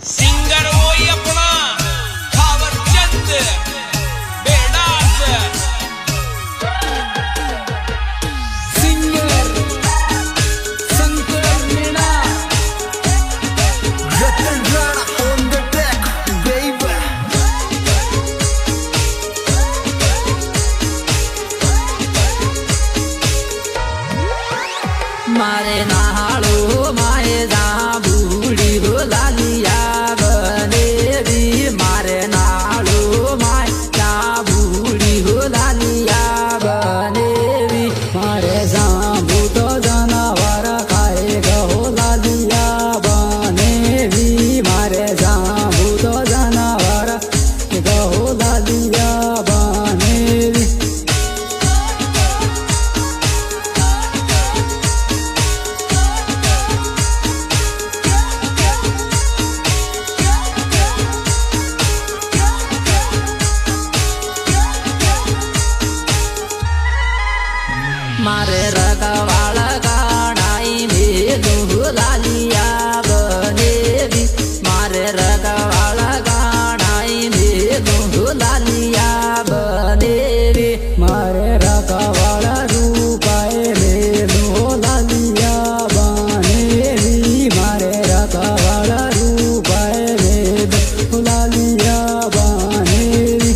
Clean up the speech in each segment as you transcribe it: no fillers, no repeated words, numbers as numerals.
Singer वही अपना Khawarchand Bedas singer Shankar Meena Ratan Rana on the deck, baby. मारे नालो माए जा बूढ़ी हो लालिया बनेवी मारे नालो माए जा बूढ़ी हो लालिया बनेवी मारे जाबू तो जानवर खाए गो लालिया बनेवी मारे जाबू तो जानवर गो लालिया बनेवी मारे रखवाला कानाई में लालिया बनेवी मारे रखवाला कानाई में लालिया बनेवी मारे रखवाला रूपाए में लालिया बनेवी मारे रखवाला रूपाए में लालिया बनेवी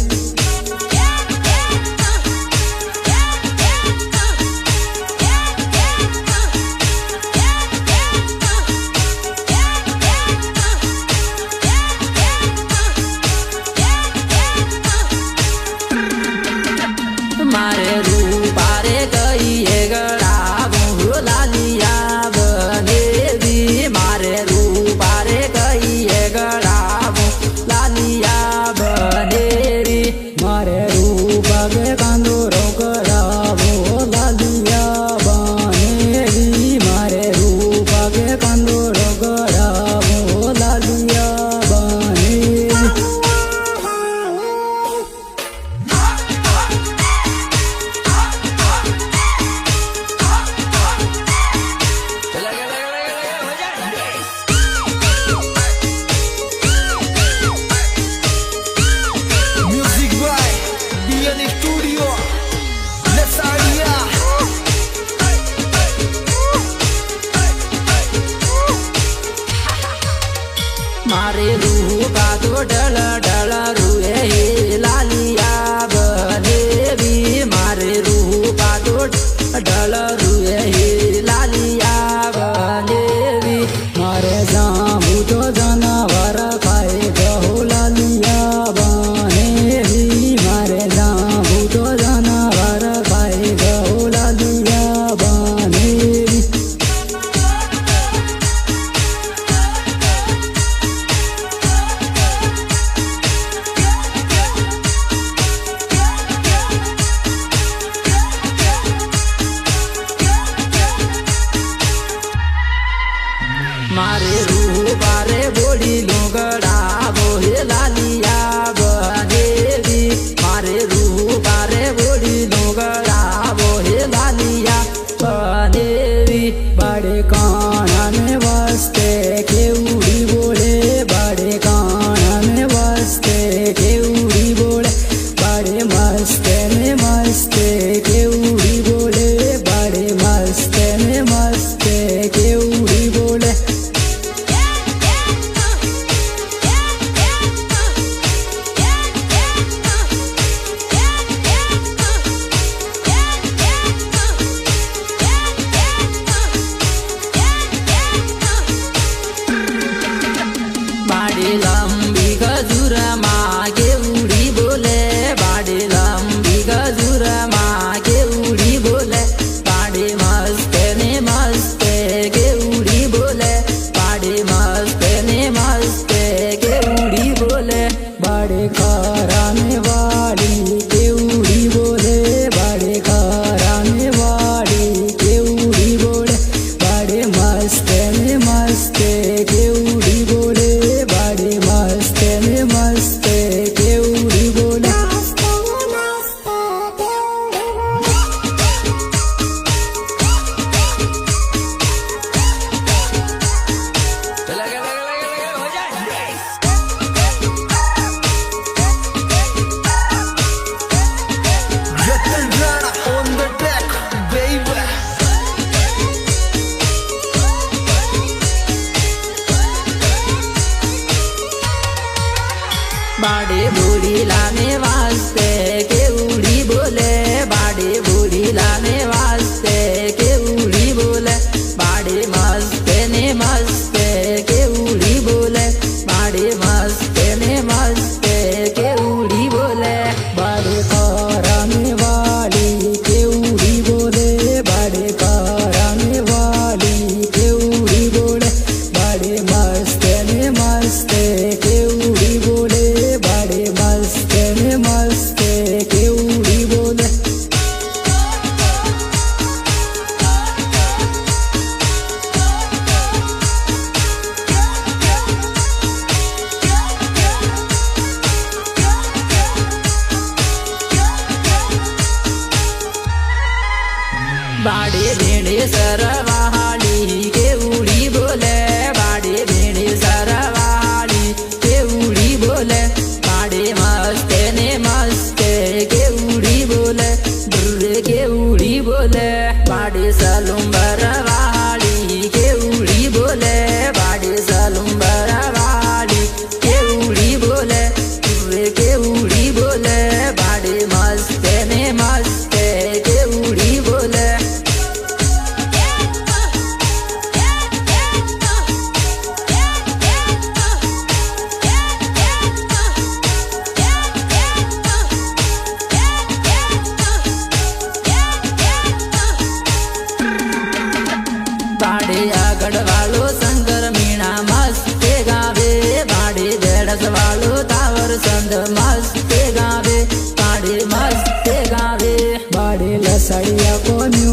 मारे रूपारे गई गड़ा लालिया बनेवी मारे रूपारे गई गड़ा लालिया बनेवी मारे रूप के कांदो रोकड़ावो लालिया बनेवी मारे रूप के कांदो रोकड़ावो लालिया बनेवी Music by Dian Studio. Let's area. मारे रूपा तो डल डल रुए लालिया बनेवी मारे रूपा तो डल रुए लालिया बनेवी मारे जाबू तो जानवर खाए गो लालिया बनेवी मारे जाबू तो जानवर खाए गो लालिया बनेवी मारे रूपारे बोली लुगड़ा बोहे लालिया बनेवी मारे रूपारे बोली लुगड़ा बोहे लालिया बनेवी बड़े कानन वास्ते केउड़ी बोले बड़े कानन वास्ते केउड़ी बोले बड़े मस्ते में मस्ते केउड़ी बोले बड़े मस्ते में मस्ते केउड़ी बोले આગળ વાળો શંકર મીણા મસ્તે ગાવે ભાડે દેડસ વાળો તાવર સંત મસ્તે ગાવે ભાડે મસ્તે ગાવે ભાડે લસડિયા કોન્યું